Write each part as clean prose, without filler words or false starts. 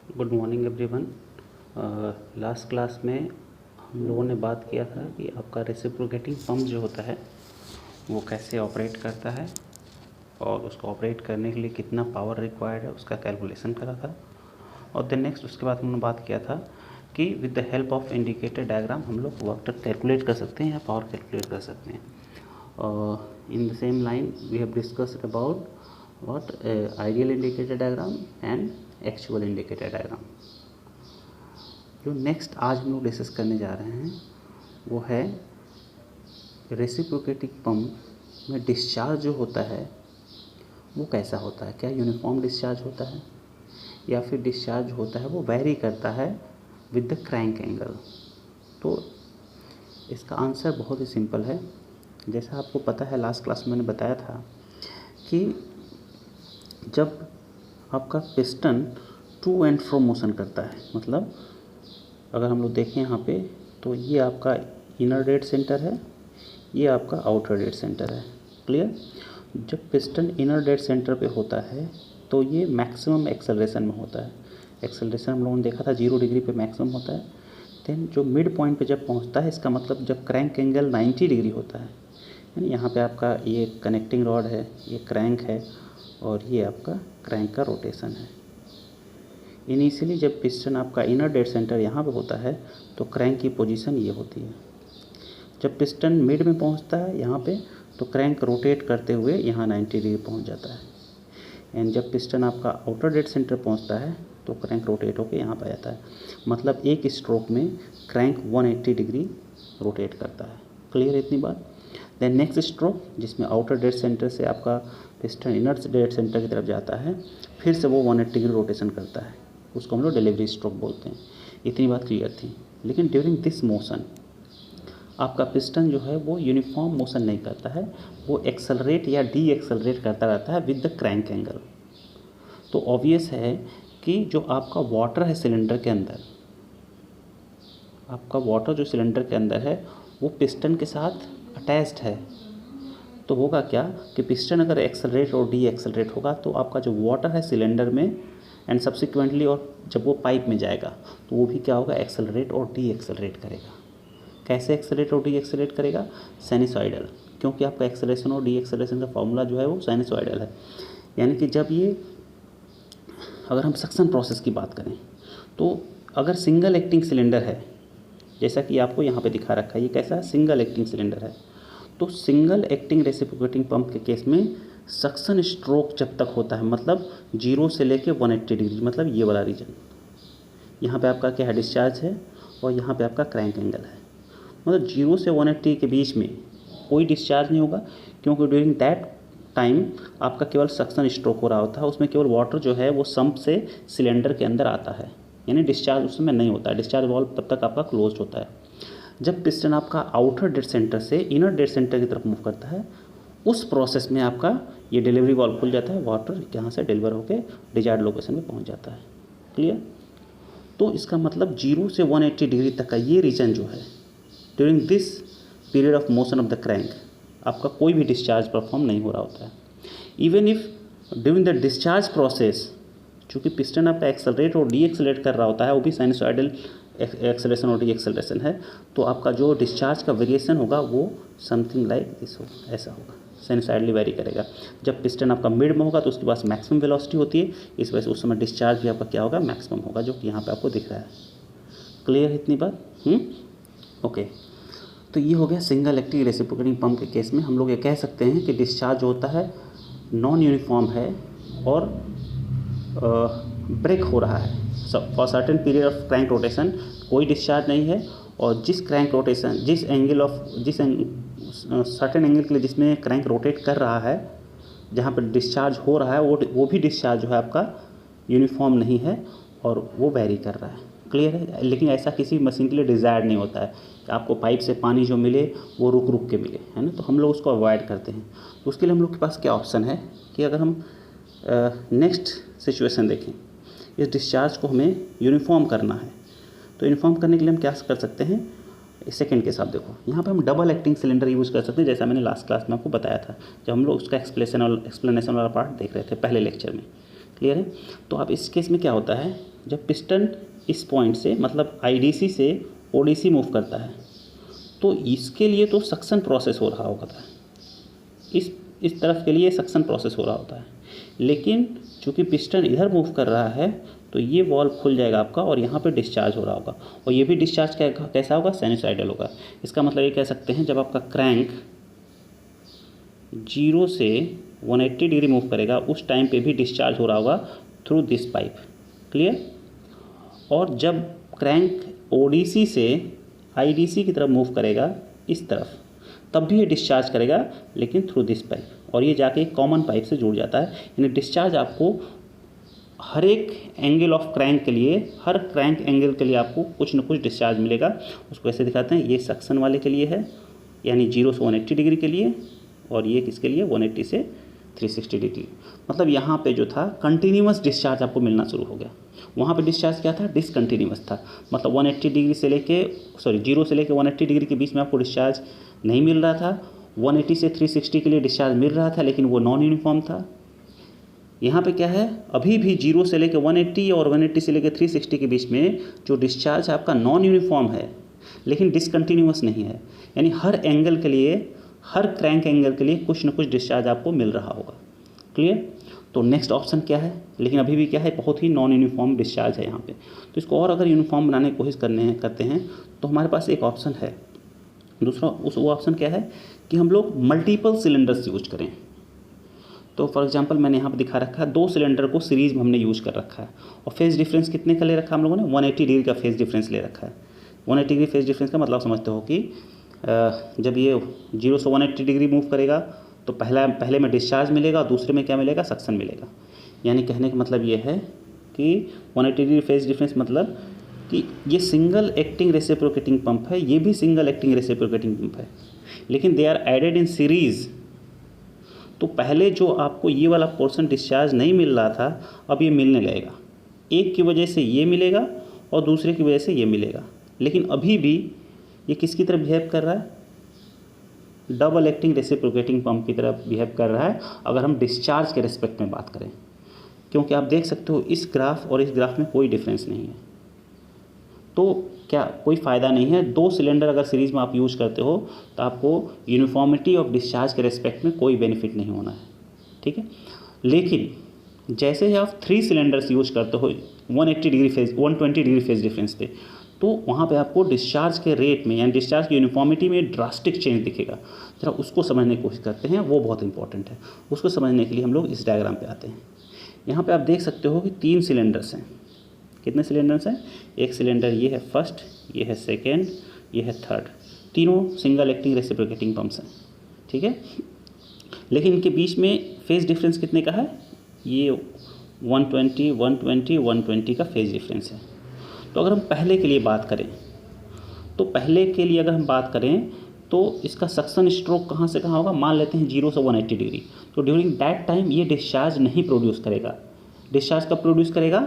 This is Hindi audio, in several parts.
Good morning everyone. Last class में हम लोगों ने बात किया था कि आपका रेसिप्रोकेटिंग पंप जो होता है वो कैसे ऑपरेट करता है और उसको ऑपरेट करने के लिए कितना पावर रिक्वायर्ड है उसका कैलकुलेशन करा था। और देन नेक्स्ट उसके बाद हमने बात किया था कि with the help of indicator diagram हम लोग वर्क कैलकुलेट कर सकते हैं या पावर कैलकुलेट कर सकते हैं। In the same line we have discussed about what ideal indicator diagram and actual indicator diagram। जो नेक्स्ट आज हम लोग डिस्कस करने जा रहे हैं वो है रेसिप्रोकेटिंग पंप में डिस्चार्ज जो होता है वो कैसा होता है। क्या यूनिफॉर्म डिस्चार्ज होता है या फिर डिस्चार्ज होता है वो वैरी करता है विद द क्रैंक एंगल। तो इसका आंसर बहुत ही सिंपल है। जैसा आपको पता है लास्ट क्लास में मैंने बताया था कि जब आपका piston to and fro motion करता है, मतलब अगर हम लोग देखें यहाँ पे तो ये आपका इनर डेड सेंटर है, ये आपका आउटर डेड सेंटर है। क्लियर। जब पिस्टन इनर डेड सेंटर पे होता है तो ये मैक्सिमम एक्सेलरेशन में होता है। एक्सेलरेशन हम लोगों ने देखा था 0 डिग्री पे मैक्सिमम होता है। देन जो मिड पॉइंट पे जब पहुँचता है इसका मतलब जब क्रैंक एंगल 90 डिग्री होता है, यानी यहाँ पे आपका ये कनेक्टिंग रॉड है, ये क्रैंक है और ये आपका क्रैंक का रोटेशन है। इनिशियली जब पिस्टन आपका इनर डेड सेंटर यहाँ पे होता है तो क्रैंक की पोजीशन ये होती है। जब पिस्टन मिड में पहुँचता है यहाँ पे तो क्रैंक रोटेट करते हुए यहाँ 90 डिग्री पहुँच जाता है। एंड जब पिस्टन आपका आउटर डेड सेंटर पहुँचता है तो क्रैंक रोटेट होकर यहाँ पर आ जाता है। मतलब एक स्ट्रोक में क्रैंक 180 डिग्री रोटेट करता है। क्लियर है इतनी बात। देन नेक्स्ट स्ट्रोक जिसमें आउटर डेड सेंटर से आपका पिस्टन इनर डेड सेंटर की तरफ जाता है, फिर से वो 180 डिग्री रोटेशन करता है, उसको हम लोग डिलीवरी स्ट्रोक बोलते हैं। इतनी बात क्लियर थी। लेकिन ड्यूरिंग दिस मोशन आपका पिस्टन जो है वो यूनिफॉर्म मोशन नहीं करता है, वो एक्सेलरेट या डी एक्सेलरेट करता रहता है विद द क्रैंक एंगल। तो ऑब्वियस है कि जो आपका वाटर है सिलेंडर के अंदर, आपका वाटर जो सिलेंडर के अंदर है वो पिस्टन के साथ अटैच्ड है। तो होगा क्या कि पिस्टन अगर एक्सेलरेट और डी एक्सेलरेट होगा तो आपका जो वाटर है सिलेंडर में एंड सब्सिक्वेंटली और जब वो पाइप में जाएगा तो वो भी क्या होगा, एक्सेलरेट और डी एक्सेलरेट करेगा। कैसे एक्सेलरेट और डी एक्सेलरेट करेगा? साइनसॉइडल, क्योंकि आपका एक्सेलरेशन और डी एक्सेलरेशन का फॉर्मूला जो है वो साइनसॉइडल है। यानी कि जब ये अगर हम सक्शन प्रोसेस की बात करें तो अगर सिंगल एक्टिंग सिलेंडर है, जैसा कि आपको यहाँ पे दिखा रखा है, ये कैसा सिंगल एक्टिंग सिलेंडर है, तो सिंगल एक्टिंग रेसिप्रोकेटिंग पंप के केस में सक्शन स्ट्रोक जब तक होता है, मतलब 0 से लेके 180 डिग्री, मतलब ये वाला रीजन, यहाँ पे आपका क्या है, डिस्चार्ज है और यहाँ पे आपका क्रैंक एंगल है। मतलब 0 से 180 के बीच में कोई डिस्चार्ज नहीं होगा, क्योंकि ड्यूरिंग दैट टाइम आपका केवल सक्शन स्ट्रोक हो रहा होता है। उसमें केवल वाटर जो है वो सम्प से सिलेंडर के अंदर आता है, यानी डिस्चार्ज उस समय नहीं होता है। डिस्चार्ज वाल्व तब तक आपका क्लोज्ड होता है। जब पिस्टन आपका आउटर डेड सेंटर से इनर डेड सेंटर की तरफ मूव करता है, उस प्रोसेस में आपका ये डिलीवरी वाल्व खुल जाता है, वाटर यहाँ से डिलीवर होकर डिजायर्ड लोकेशन में पहुँच जाता है। क्लियर। तो इसका मतलब 0 से 180 डिग्री तक का ये रीजन जो है, during this period of motion of the crank आपका कोई भी डिस्चार्ज परफॉर्म नहीं हो रहा होता है। Even if during the discharge process, चूँकि पिस्टन आपका एक्सेलरेट और डी एक्सेलरेट कर रहा होता है, वो भी साइनसॉइडल एक्सेलरेशन और डी एक्सेलरेशन है, तो आपका जो डिस्चार्ज का वेरिएशन होगा वो समथिंग लाइक दिस होगा, ऐसा होगा, साइनसॉइडली वेरी करेगा। जब पिस्टन आपका मिड में होगा तो उसके पास मैक्सिमम वेलोसिटी होती है, इस वजह से उस समय डिस्चार्ज भी आपका क्या होगा, मैक्सिमम होगा, जो कि यहाँ पे आपको दिख रहा है। क्लियर है इतनी बात? ओके। तो ये हो गया सिंगल एक्टिंग रेसिप्रोकेटिंग पंप के केस में। हम लोग ये कह सकते हैं कि डिस्चार्ज होता है नॉन यूनिफॉर्म है और ब्रेक हो रहा है for certain period of crank rotation, कोई डिस्चार्ज नहीं है। और जिस क्रैंक रोटेशन, जिस सर्टेन एंगल के लिए जिसमें क्रैंक रोटेट कर रहा है, जहाँ पर डिस्चार्ज हो रहा है, वो भी डिस्चार्ज जो है आपका यूनिफॉर्म नहीं है और वो वेरी कर रहा है। क्लियर है। लेकिन ऐसा किसी मशीन के लिए डिज़ायर्ड नहीं होता है कि आपको पाइप से पानी जो मिले वो रुक रुक के मिले, है ना। तो हम लोग उसको अवॉइड करते हैं। तो उसके लिए हम लोग के पास क्या ऑप्शन है कि अगर हम नेक्स्ट सिचुएशन देखें, इस डिस्चार्ज को हमें यूनिफॉर्म करना है, तो यूनिफॉर्म करने के लिए हम क्या कर सकते हैं, सेकंड के साथ देखो यहाँ पे हम डबल एक्टिंग सिलेंडर यूज़ कर सकते हैं, जैसा मैंने लास्ट क्लास में आपको बताया था, जब हम लोग उसका एक्सप्लेनेशन वाला पार्ट देख रहे थे पहले लेक्चर में। क्लियर है। तो अब इस केस में क्या होता है, जब पिस्टन इस पॉइंट से मतलब आईडीसी से ओडीसी मूव करता है तो इसके लिए तो सक्शन प्रोसेस हो रहा होता है, इस तरफ के लिए सक्शन प्रोसेस हो रहा होता है, लेकिन चूँकि पिस्टन इधर मूव कर रहा है तो ये वॉल्व खुल जाएगा आपका और यहाँ पे डिस्चार्ज हो रहा होगा, और ये भी डिस्चार्ज कैसा होगा, साइनसॉइडल होगा। इसका मतलब ये कह सकते हैं जब आपका क्रैंक 0 से 180 डिग्री मूव करेगा उस टाइम पे भी डिस्चार्ज हो रहा होगा थ्रू दिस पाइप। क्लियर। और जब क्रैंक ओडीसी से आईडीसी की तरफ मूव करेगा इस तरफ, तब भी ये डिस्चार्ज करेगा लेकिन थ्रू दिस पाइप, और ये जाके एक कॉमन पाइप से जुड़ जाता है। यानी डिस्चार्ज आपको हर एक एंगल ऑफ क्रैंक के लिए, हर क्रैंक एंगल के लिए आपको कुछ न कुछ डिस्चार्ज मिलेगा। उसको ऐसे दिखाते हैं, ये सक्शन वाले के लिए है यानी 0 से 180 डिग्री के लिए, और ये किसके लिए 180 से 360 डिग्री। मतलब यहाँ पे जो था कंटिन्यूअस डिस्चार्ज आपको मिलना शुरू हो गया। वहाँ पे डिस्चार्ज क्या था, डिसकंटिन्यूअस था। मतलब 180 डिग्री से लेके 0 से लेके 180 डिग्री के बीच में आपको डिस्चार्ज नहीं मिल रहा था। 180 से 360 के लिए डिस्चार्ज मिल रहा था लेकिन वो नॉन यूनिफॉर्म था। यहाँ पे क्या है, अभी भी 0 से लेके 180 और 180 से लेके 360 के बीच में जो डिस्चार्ज आपका नॉन यूनिफॉर्म है लेकिन डिसकंटिन्यूअस नहीं है। यानी हर एंगल के लिए, हर क्रैंक एंगल के लिए कुछ न कुछ डिस्चार्ज आपको मिल रहा होगा। क्लियर। तो नेक्स्ट ऑप्शन क्या है, लेकिन अभी भी क्या है, बहुत ही नॉन यूनिफॉर्म डिस्चार्ज है यहाँ पे। तो इसको और अगर यूनिफॉर्म बनाने की कोशिश करते हैं तो हमारे पास एक ऑप्शन है दूसरा। वो ऑप्शन क्या है कि हम लोग मल्टीपल सिलेंडर्स यूज करें। तो फॉर एग्जांपल मैंने यहाँ पर दिखा रखा है 2 सिलेंडर को सीरीज में हमने यूज कर रखा है, और फेज डिफरेंस कितने का ले रखा है हम लोगों ने, 180 डिग्री का फेज डिफरेंस ले रखा है। 180 डिग्री फेज डिफरेंस का मतलब समझते हो कि जब ये 0 से 180 डिग्री मूव करेगा तो पहले में डिस्चार्ज मिलेगा और दूसरे में क्या मिलेगा, सक्शन मिलेगा। यानी कहने का मतलब ये है कि 180 डिग्री फेज डिफरेंस मतलब कि ये सिंगल एक्टिंग रेसिप्रोकेटिंग पंप है, ये भी सिंगल एक्टिंग रेसिप्रोकेटिंग पंप है, लेकिन they are added in series. तो पहले जो आपको ये वाला पोर्शन डिस्चार्ज नहीं मिल रहा था अब ये मिलने लगेगा। एक की वजह से ये मिलेगा और दूसरे की वजह से ये मिलेगा, लेकिन अभी भी ये किसकी तरफ बिहेव कर रहा है, डबल एक्टिंग रेसिप्रोकेटिंग पंप की तरफ बिहेव कर रहा है अगर हम डिस्चार्ज के रिस्पेक्ट में बात करें। क्योंकि आप देख सकते हो इस ग्राफ और इस ग्राफ में कोई डिफरेंस नहीं है, तो क्या कोई फ़ायदा नहीं है। 2 सिलेंडर अगर सीरीज़ में आप यूज़ करते हो तो आपको यूनिफॉर्मिटी ऑफ डिस्चार्ज के रिस्पेक्ट में कोई बेनिफिट नहीं होना है, ठीक है। लेकिन जैसे ही आप 3 सिलेंडर्स यूज करते हो 120 डिग्री फेज डिफरेंस पे, तो वहाँ पे आपको डिस्चार्ज के रेट में यानी डिस्चार्ज की यूनिफॉर्मिटी में ड्रास्टिक चेंज दिखेगा। जरा उसको समझने की कोशिश करते हैं, वो बहुत इंपॉर्टेंट है। उसको समझने के लिए हम लोग इस डायग्राम पे आते हैं। यहाँ पे आप देख सकते हो कि 3 सिलेंडर्स हैं। कितने सिलेंडर्स हैं, एक सिलेंडर ये है फर्स्ट, ये है सेकेंड, ये है थर्ड। तीनों सिंगल एक्टिंग रेसिप्रोकेटिंग पंप्स हैं, ठीक है। लेकिन इनके बीच में फेज डिफरेंस कितने का है, ये 120, 120, 120 का फेज डिफरेंस है। तो अगर हम पहले के लिए बात करें तो इसका सक्शन स्ट्रोक कहाँ से कहाँ होगा, मान लेते हैं 0 से 180 डिग्री। तो ड्यूरिंग दैट टाइम ये डिस्चार्ज नहीं प्रोड्यूस करेगा। डिस्चार्ज कब प्रोड्यूस करेगा,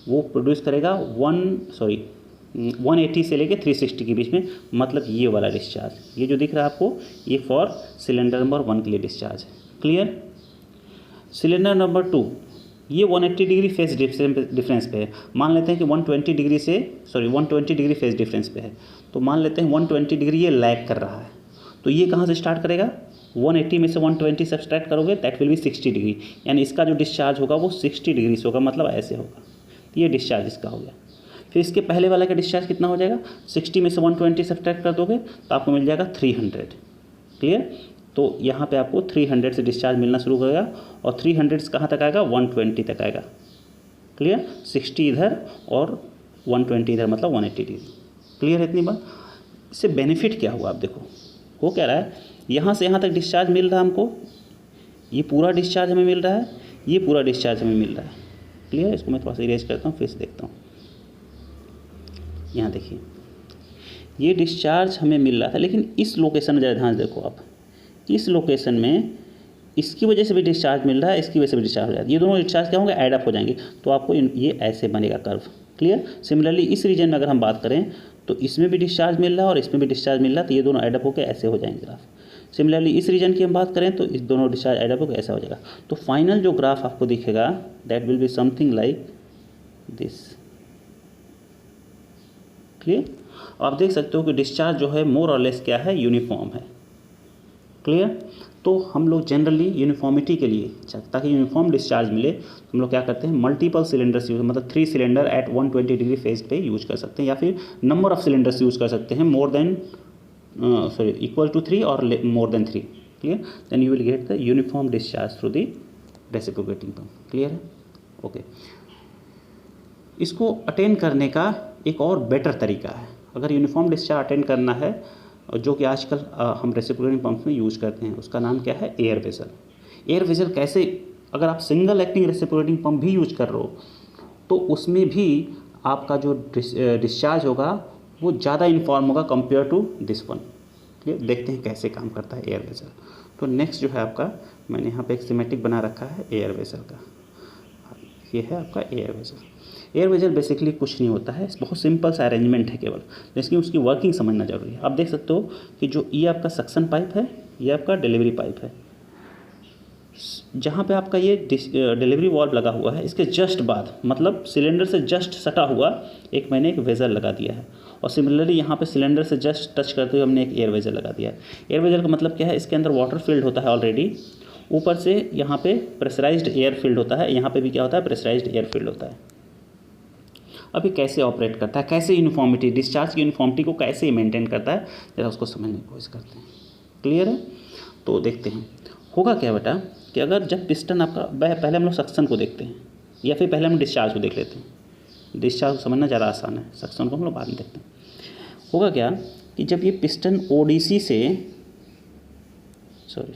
वो प्रोड्यूस करेगा 180 से लेके 360 के बीच में, मतलब ये वाला डिस्चार्ज, ये जो दिख रहा है आपको, ये फॉर सिलेंडर नंबर 1 के लिए डिस्चार्ज है। क्लियर। सिलेंडर नंबर 2 ये 180 डिग्री फेज डिफरेंस पे है। मान लेते हैं कि 120 डिग्री फेज डिफरेंस पे है, तो मान लेते हैं 120 डिग्री ये लैग कर रहा है। तो ये कहाँ से स्टार्ट करेगा, 180 में से 120 सब्सट्रैक्ट करोगे, दैट विल बी 60 डिग्री। यानी इसका जो डिस्चार्ज होगा वो 60 डिग्री से होगा, मतलब ऐसे होगा। ये डिस्चार्ज इसका हो गया। फिर इसके पहले वाला का डिस्चार्ज कितना हो जाएगा, 60 में से 120 सब्सट्रैक्ट कर दोगे तो आपको मिल जाएगा 300। क्लियर। तो यहाँ पे आपको 300 से डिस्चार्ज मिलना शुरू करेगा, और 300 कहाँ तक आएगा, 120 तक आएगा। क्लियर। 60 इधर और 120 इधर, मतलब 180 डिग्री। क्लियर है इतनी बात। इससे बेनिफिट क्या हुआ, आप देखो हो क्या रहा है, यहाँ से यहाँ तक डिस्चार्ज मिल रहा है हमको, ये पूरा डिस्चार्ज हमें मिल रहा है, ये पूरा डिस्चार्ज हमें मिल रहा है। क्लियर। इसको मैं थोड़ा सा इरेज करता हूँ, फिर से देखता हूँ। यहाँ देखिए ये डिस्चार्ज हमें मिल रहा था, लेकिन इस लोकेशन में ज़रा ध्यान से देखो आप, इस लोकेशन में इसकी वजह से भी डिस्चार्ज मिल रहा है, इसकी वजह से भी डिस्चार्ज हो जाएगा। ये दोनों डिस्चार्ज क्या होंगे, ऐड अप हो जाएंगे, तो आपको ये ऐसे बनेगा कर्व। क्लियर। सिमिलरली इस रीजन में अगर हम बात करें तो इसमें भी डिस्चार्ज मिल रहा है और इसमें भी डिस्चार्ज मिल रहा है, तो ये दोनों ऐड अप होकर ऐसे हो जाएंगे ग्राफ। सिमिलरली इस रीजन की हम बात करें तो इस दोनों डिस्चार्ज ऐड अप होकर ऐसा हो जाएगा। तो फाइनल जो ग्राफ आपको दिखेगा that will be something like this. Clear? आप देख सकते हो कि डिस्चार्ज जो है मोर और लेस क्या है, यूनिफॉर्म है। क्लियर? तो हम लोग जनरली यूनिफॉर्मिटी के लिए, ताकि यूनिफॉर्म डिस्चार्ज मिले, हम लोग क्या करते हैं, मल्टीपल सिलेंडर्स यूज, मतलब 3 सिलेंडर एट 120 डिग्री फेज पे यूज कर सकते हैं, या फिर नंबर ऑफ सिलेंडर्स यूज कर सकते हैं मोर देन इक्वल टू 3 और more than 3। Clear? Then you will get the uniform discharge through the reciprocating pump. Clear है? ओके। इसको अटेन करने का एक और बेटर तरीका है, अगर यूनिफॉर्म डिस्चार्ज अटेन करना है, जो कि आजकल हम रेसिप्रोकेटिंग पंप्स में यूज़ करते हैं, उसका नाम क्या है, एयर वेसल। एयर वेसल कैसे, अगर आप सिंगल एक्टिंग रेसिप्रोकेटिंग पंप भी यूज कर रहे हो तो उसमें भी आपका जो डिस्चार्ज होगा वो ज़्यादा इन्फॉर्म होगा compare to this one. Clear? देखते हैं कैसे काम करता है एयर वेसल। तो नेक्स्ट जो है आपका, मैंने यहाँ पे एक सिमेटिक बना रखा है एयर वेसल का, ये है आपका air vessel. Air vessel basically कुछ नहीं होता है, बहुत सिंपल सा अरेंजमेंट है केवल, लेकिन उसकी वर्किंग समझना जरूरी है। आप देख सकते हो कि जो ये आपका सक्शन पाइप है, ये आपका डिलीवरी पाइप है, जहाँ पे आपका ये डिलीवरी वाल्व लगा हुआ है, इसके जस्ट बाद, मतलब सिलेंडर से जस्ट सटा हुआ एक मैंने एक वेजल लगा दिया है, और सिमिलरली यहाँ पे सिलेंडर से जस्ट टच करते हुए हमने एक एयर वेजल लगा दिया है। एयर वेजल का मतलब क्या है, इसके अंदर वाटर फील्ड होता है ऑलरेडी, ऊपर से यहाँ पे प्रेशराइज्ड एयर फील्ड होता है, यहाँ पे भी क्या होता है, प्रेशराइज्ड एयर फील्ड होता है। अब ये कैसे ऑपरेट करता है, कैसे यूनिफॉर्मिटी, डिस्चार्ज की यूनिफॉर्मिटी को कैसे मेंटेन करता है, जरा उसको समझने की कोशिश करते हैं। क्लियर है? तो देखते हैं होगा क्या बेटा, कि अगर जब पिस्टन आपका, पहले हम लोग सक्शन को देखते हैं, या फिर पहले हम डिस्चार्ज को देख लेते हैं। डिस्चार्ज को समझना ज़्यादा आसान है, सक्शन को हम लोग बाद में देखते हैं। होगा क्या कि जब ये पिस्टन ओडीसी से, सॉरी,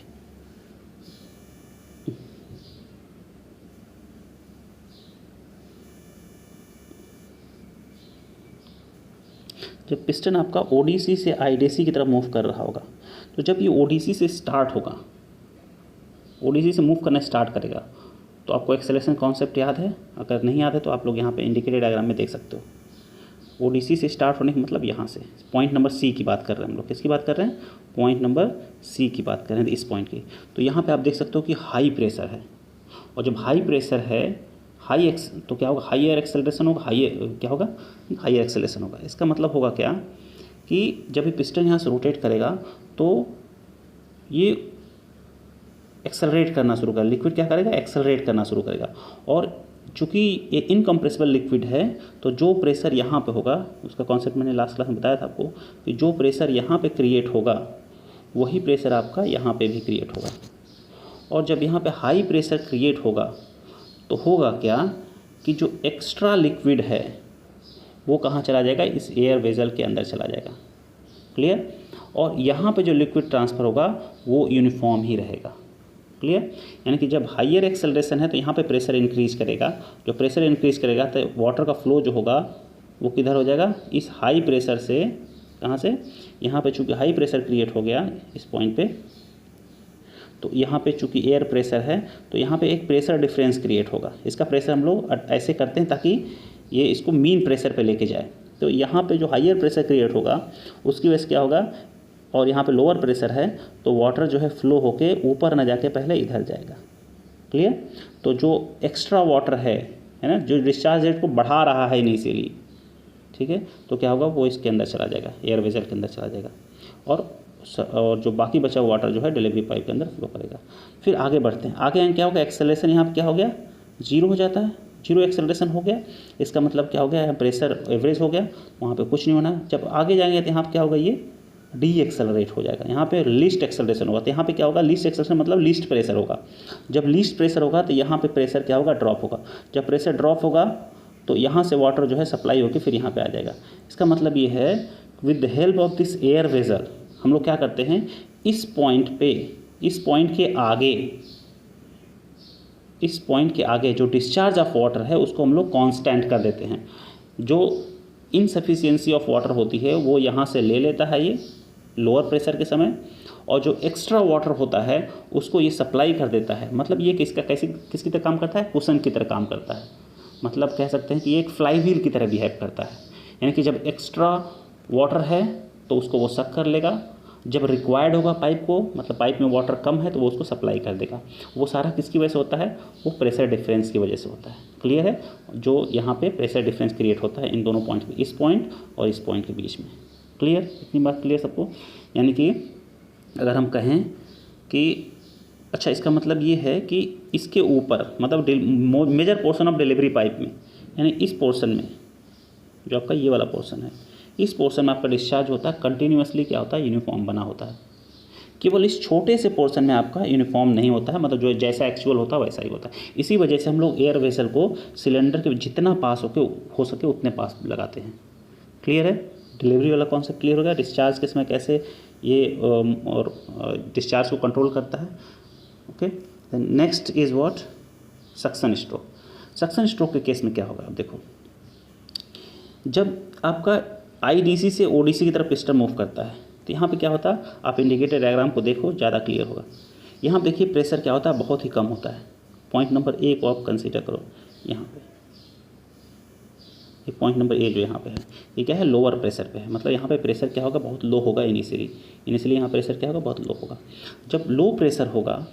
जब पिस्टन आपका ओडीसी से आईडीसी की तरफ मूव कर रहा होगा, तो जब ये ओडीसी से स्टार्ट होगा, ओडीसी से मूव करना स्टार्ट करेगा, तो आपको एक्सेलरेशन कॉन्सेप्ट याद है? अगर नहीं याद है तो आप लोग यहाँ पे इंडिकेटेड डायग्राम में देख सकते हो। ओडीसी से स्टार्ट होने का मतलब यहाँ से, पॉइंट नंबर सी की बात कर रहे हैं हम लोग, किसकी बात कर रहे हैं, पॉइंट नंबर सी की बात कर रहे हैं, इस पॉइंट की। तो यहाँ पर आप देख सकते हो कि हाई प्रेशर है, और जब हाई प्रेशर है, तो क्या होगा, हाई एयर एक्सेलरेशन होगा, क्या होगा, हाई एक्सेलरेशन होगा। इसका मतलब होगा क्या कि जब ये पिस्टन यहाँ से रोटेट करेगा तो ये एक्सेलरेट करना शुरू करेगा, लिक्विड क्या करेगा, एक्सेलरेट करना शुरू करेगा। और चूँकि ये इनकम्प्रेसिबल लिक्विड है, तो जो प्रेशर यहाँ पे होगा, उसका कॉन्सेप्ट मैंने लास्ट क्लास में बताया था आपको, कि जो प्रेशर यहाँ पे क्रिएट होगा वही प्रेशर आपका यहाँ पे भी क्रिएट होगा। और जब यहाँ पे हाई प्रेशर क्रिएट होगा तो होगा क्या कि जो एक्स्ट्रा लिक्विड है वो कहाँ चला जाएगा, इस एयर वेजल के अंदर चला जाएगा। क्लियर? और यहाँ पे जो लिक्विड ट्रांसफ़र होगा वो यूनिफॉर्म ही रहेगा। क्लियर? यानी कि जब हाइयर एक्सेलरेशन है तो यहाँ पे प्रेशर इंक्रीज करेगा, जो प्रेशर इंक्रीज करेगा तो वाटर का फ्लो जो होगा वो किधर हो जाएगा, इस हाई प्रेशर से, कहाँ से, यहाँ पे चूँकि हाई प्रेशर क्रिएट हो गया इस पॉइंट पे, तो यहाँ पे चूँकि एयर प्रेशर है तो यहाँ पे एक प्रेशर डिफरेंस क्रिएट होगा। इसका प्रेशर हम लोग ऐसे करते हैं ताकि ये इसको मीन प्रेशर पे लेके जाए। तो यहाँ पे जो हाइयर प्रेशर क्रिएट होगा उसकी वजह से क्या होगा, और यहाँ पे लोअर प्रेशर है तो वाटर जो है फ्लो होके ऊपर न जाके पहले इधर जाएगा। क्लियर? तो जो एक्स्ट्रा वाटर है ना, जो डिस्चार्ज रेट को बढ़ा रहा है इनिशियली, ठीक है, तो क्या होगा, वो इसके अंदर चला जाएगा, एयर वेजल के अंदर चला जाएगा, और जो बाकी बचा हुआ वाटर जो है डिलीवरी पाइप के अंदर फ्लो करेगा। फिर आगे बढ़ते हैं, आगे क्या होगा, एक्सेलरेशन यहाँ पर क्या हो गया, जीरो हो जाता है, जीरो एक्सेलरेशन हो गया। इसका मतलब क्या हो गया, यहाँ प्रेशर एवरेज हो गया, वहाँ पे कुछ नहीं होना। जब आगे जाएंगे तो यहाँ पर क्या होगा, ये डी एक्सेलरेट हो जाएगा, यहाँ पे लीस्ट एक्सेलरेशन होगा। तो यहाँ पे क्या होगा, लीस्ट एक्सेलरेशन मतलब लीस्ट प्रेशर होगा। जब लीस्ट प्रेशर होगा तो यहाँ पे प्रेशर क्या होगा, ड्रॉप होगा। जब प्रेशर ड्रॉप होगा तो यहाँ से वाटर जो है सप्लाई होकर फिर यहाँ पे आ जाएगा। इसका मतलब ये है, with the help of this air vessel हम लोग क्या करते हैं, इस पॉइंट पे, इस पॉइंट के आगे जो डिस्चार्ज ऑफ वाटर है उसको हम लोग कांस्टेंट कर देते हैं। जो इनसफिशिएंसी ऑफ वाटर होती है वो यहाँ से ले लेता है ये लोअर प्रेशर के समय, और जो एक्स्ट्रा वाटर होता है उसको ये सप्लाई कर देता है। मतलब ये किसकी तरह काम करता है, कुशन की तरह काम करता है। मतलब कह सकते हैं कि ये एक फ्लाई व्हील की तरह बिहेव करता है। यानी कि जब एक्स्ट्रा वाटर है तो उसको वो सक कर लेगा, जब रिक्वायर्ड होगा पाइप को, मतलब पाइप में वाटर कम है तो वो उसको सप्लाई कर देगा। वो सारा किसकी वजह से होता है? वो प्रेशर डिफरेंस की वजह से होता है। क्लियर है? जो यहाँ पे प्रेशर डिफरेंस क्रिएट होता है इन दोनों पॉइंट में, इस पॉइंट और इस पॉइंट के बीच में। क्लियर? इतनी बात क्लियर सबको? यानी कि अगर हम कहें कि अच्छा, इसका मतलब ये है कि इसके ऊपर, मतलब major portion of delivery pipe में, यानी इस पोर्शन में जो आपका ये वाला पोर्शन है, इस पोर्शन में आपका डिस्चार्ज होता है कंटिन्यूसली क्या होता है? यूनिफॉर्म बना होता है। केवल इस छोटे से पोर्शन में आपका यूनिफॉर्म नहीं होता है, मतलब जो जैसा एक्चुअल होता है वैसा ही होता है। इसी वजह से हम लोग एयर वेसल को सिलेंडर के जितना पास हो सके उतने पास लगाते हैं। क्लियर है? डिलीवरी वाला कॉन्सेप्ट क्लियर हो गया। डिस्चार्ज के समय कैसे ये और डिस्चार्ज को कंट्रोल करता है। Okay, next is what? Suction stroke. Suction stroke के केस में क्या होगा? आप देखो, जब आपका आईडीसी से ओडीसी की तरफ पिस्टन मूव करता है तो यहाँ पे क्या होता है? आप इंडिकेटर डायग्राम को देखो, ज़्यादा क्लियर होगा। यहाँ देखिए प्रेशर क्या होता है? बहुत ही कम होता है। पॉइंट नंबर ए को आप कंसीडर करो। यहाँ पे ये पॉइंट नंबर ए जो यहाँ पे है, ये क्या है? लोअर प्रेशर पे है। मतलब यहाँ पे प्रेशर क्या होगा? बहुत लो होगा इनिशियली यहाँ प्रेशर क्या होगा? बहुत लो होगा। जब लो प्रेशर होगा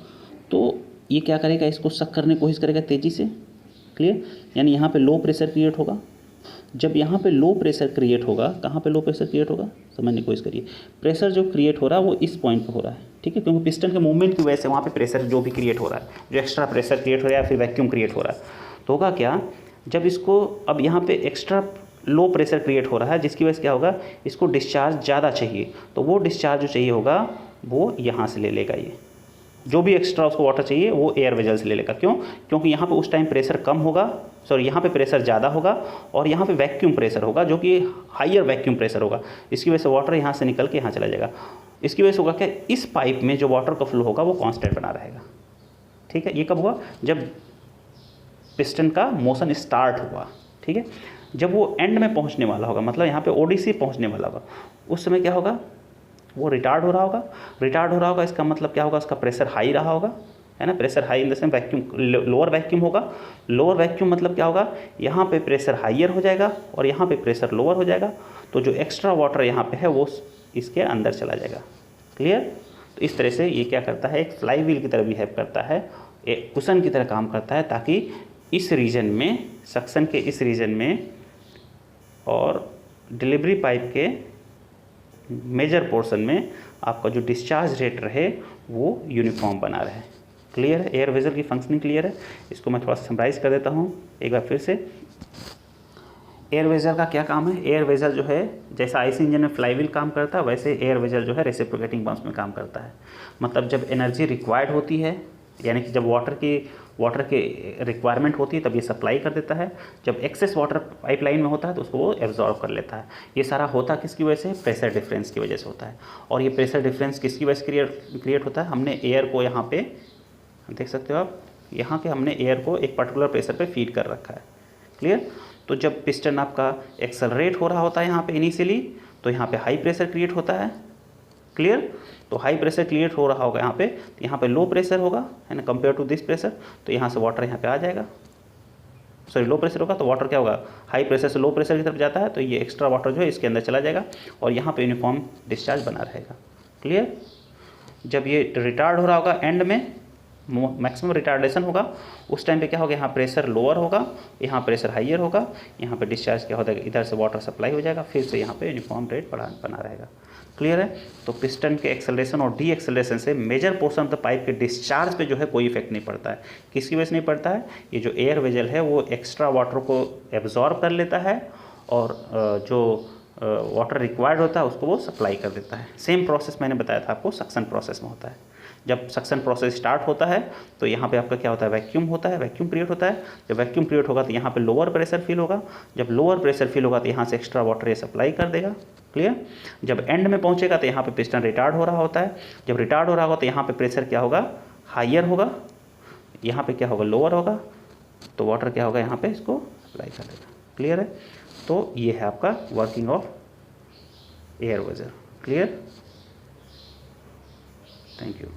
तो ये क्या करेगा? इसको सक करने की कोशिश करेगा तेज़ी से। क्लियर? यानी यहाँ पे लो प्रेशर क्रिएट होगा। जब यहाँ पे लो प्रेशर क्रिएट होगा, कहाँ पे लो प्रेशर क्रिएट होगा? समझने की कोशिश करिए। प्रेशर जो क्रिएट हो रहा है वो इस पॉइंट पे हो रहा है, ठीक है? क्योंकि पिस्टन के मूवमेंट की वजह से वहाँ पे प्रेशर जो भी क्रिएट हो रहा है, जो एक्स्ट्रा प्रेशर क्रिएट हो रहा है या फिर वैक्यूम क्रिएट हो रहा है, तो होगा क्या? जब इसको अब यहाँ पे एक्स्ट्रा लो प्रेशर क्रिएट हो रहा है, जिसकी वजह से क्या होगा? इसको डिस्चार्ज ज़्यादा चाहिए, तो वो डिस्चार्ज जो चाहिए होगा वो यहाँ से ले लेगा। ये जो भी एक्स्ट्रा उसको वाटर चाहिए वो एयर वेजल से ले लेगा। क्यों? क्योंकि यहाँ पे उस टाइम प्रेशर कम होगा, यहाँ पे प्रेशर ज़्यादा होगा और यहाँ पे वैक्यूम प्रेशर होगा, जो कि हायर वैक्यूम प्रेशर होगा। इसकी वजह से वाटर यहाँ से निकल के यहाँ चला जाएगा। इसकी वजह से होगा क्या? इस पाइप में जो वाटर का फ्लो होगा वो कांस्टेंट बना रहेगा। ठीक है? ये कब हुआ? जब पिस्टन का मोशन स्टार्ट हुआ। ठीक है? जब वो एंड में पहुँचने वाला होगा, मतलब यहाँ पे ओडीसी पहुँचने वाला होगा, उस समय क्या होगा? वो रिटार्ड हो रहा होगा। रिटार्ड हो रहा होगा, इसका मतलब क्या होगा? उसका प्रेशर हाई रहा होगा, है ना? Pressure high in the sense vacuum, lower vacuum होगा। लोअर वैक्यूम मतलब क्या होगा? यहाँ पे प्रेशर हाइयर हो जाएगा और यहाँ पे प्रेशर लोअर हो जाएगा। तो जो एक्स्ट्रा वाटर यहाँ पे है वो इसके अंदर चला जाएगा। क्लियर? तो इस तरह से ये क्या करता है? एक फ्लाई व्हील की तरह बिहेव करता है, एक कुशन की तरह काम करता है, ताकि इस रीजन में, सक्शन के इस रीजन में और डिलीवरी पाइप के मेजर पोर्शन में आपका जो डिस्चार्ज रेट रहे वो यूनिफॉर्म बना रहे। क्लियर है? एयर वेजल की फंक्शनिंग क्लियर है? इसको मैं थोड़ा सा समराइज़ कर देता हूँ एक बार फिर से। एयर वेजल का क्या काम है? एयर वेजल जो है, जैसा आईसी इंजन में फ्लाईव्हील काम करता है, वैसे एयर वेजल जो है रेसिप्रोकेटिंग पंप्स में काम करता है। मतलब जब एनर्जी रिक्वायर्ड होती है, यानी कि जब वाटर की रिक्वायरमेंट होती है तब ये सप्लाई कर देता है। जब एक्सेस वाटर पाइपलाइन में होता है तो उसको वो एब्जॉर्व कर लेता है। ये सारा होता किसकी वजह से? प्रेशर डिफरेंस की वजह से होता है। और ये प्रेशर डिफरेंस किसकी वजह से क्रिएट होता है? हमने एयर को यहाँ पे देख सकते हो आप, यहाँ के हमने एयर को एक पर्टिकुलर प्रेशर पे फीड कर रखा है। क्लियर? तो जब पिस्टन आपका एक्सेलरेट हो रहा होता है यहाँ पे इनिशियली, तो यहाँ पे हाई प्रेशर क्रिएट होता है। क्लियर? तो हाई प्रेशर क्रिएट हो रहा होगा यहाँ पे लो प्रेशर होगा, है ना, कंपेयर टू दिस प्रेशर। तो यहाँ से वाटर यहाँ पे आ जाएगा। लो प्रेशर होगा तो वाटर क्या होगा? हाई प्रेशर से लो प्रेशर की तरफ जाता है, तो ये एक्स्ट्रा वाटर जो है इसके अंदर चला जाएगा और यहाँ पे यूनिफॉर्म डिस्चार्ज बना रहेगा। क्लियर? जब ये रिटार्ड हो रहा होगा, एंड में मैक्सिमम रिटार्डेशन होगा, उस टाइम पे क्या होगा? यहाँ प्रेशर लोअर होगा, यहाँ प्रेशर हाइयर होगा, यहाँ पे डिस्चार्ज क्या होता है? इधर से वाटर सप्लाई हो जाएगा, फिर से यहाँ पे यूनिफॉर्म रेट बना रहेगा। क्लियर है? तो पिस्टन के एक्सेलरेशन और डी एक्सेलरेशन से major portion of the pipe के डिस्चार्ज पे जो है कोई इफेक्ट नहीं पड़ता है। किसकी वजह से नहीं पड़ता है? ये जो एयर वेजल है वो एक्स्ट्रा वाटर को एब्जॉर्ब कर लेता है और जो वाटर रिक्वायर्ड होता है उसको वो सप्लाई कर देता है। सेम प्रोसेस मैंने बताया था आपको सक्शन प्रोसेस में होता है। जब सक्शन प्रोसेस स्टार्ट होता है तो यहाँ पे आपका क्या होता है? वैक्यूम होता है, वैक्यूम क्रिएट होता है। जब वैक्यूम क्रिएट होगा तो यहाँ पे लोअर प्रेशर फील होगा। जब लोअर प्रेशर फील होगा तो यहाँ से एक्स्ट्रा वाटर ये सप्लाई कर देगा। क्लियर? जब एंड में पहुँचेगा तो यहाँ पे पिस्टन रिटार्ड हो रहा होता है। जब रिटार्ड हो रहा होगा तो यहाँ पे प्रेशर क्या होगा? हाइयर होगा, यहाँ पे क्या होगा? लोअर होगा। तो वाटर क्या होगा? यहाँ पे इसको सप्लाई कर देगा। क्लियर है? तो ये है आपका working of air vessel. Clear? Thank you.